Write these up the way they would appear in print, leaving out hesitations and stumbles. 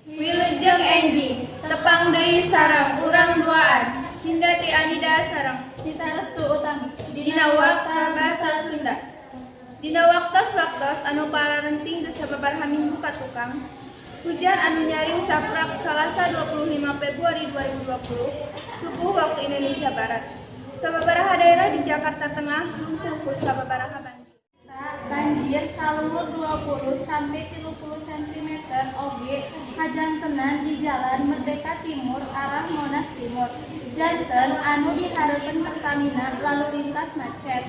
Wilujeng Enji, tepang deui sareng urang duaan, Cinda Ti Anida sareng Cita Restu Utami. dina waktu basa Sunda. Dina waktos-waktos anu pararenting geus sababaraha minggu ka tukang, hujan anu nyaring saprak Salasa 25 Februari 2020, subuh waktu Indonesia Barat. Sababaraha daerah di Jakarta Tengah lumpuh ku sababaraha banjir. Banjir salumur 20 sampai 30 cm oge hajantenan di Jalan Merdeka Timur arah Monas Timur. Janten anu dihareupeun Pertamina lalu lintas macet.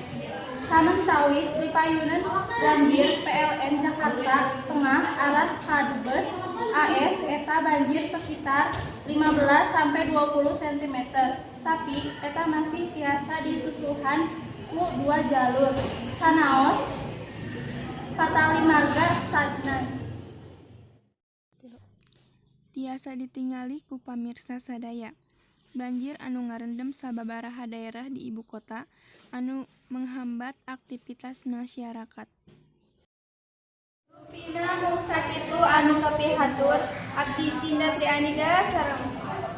Samentawis di payunan banjir PLN Jakarta Tengah arah Kadubes AS eta banjir sekitar 15 sampai 20 cm. Tapi eta masih tiasa disusuhan ku 2 jalur. Sanaos patali marga stagnan. Tiasa ditingali ku pamirsa sadaya. Banjir anu ngarendem sababaraha daerah di ibu kota anu menghambat aktivitas masyarakat. Rupina mung sakitu anu kapihatur, abdi Cinda Ti Anida sareng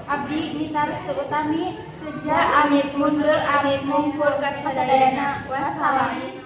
Abdi Nita Restu Utami. Seja amit mundur amit mungkur kasadayana. Wassalam.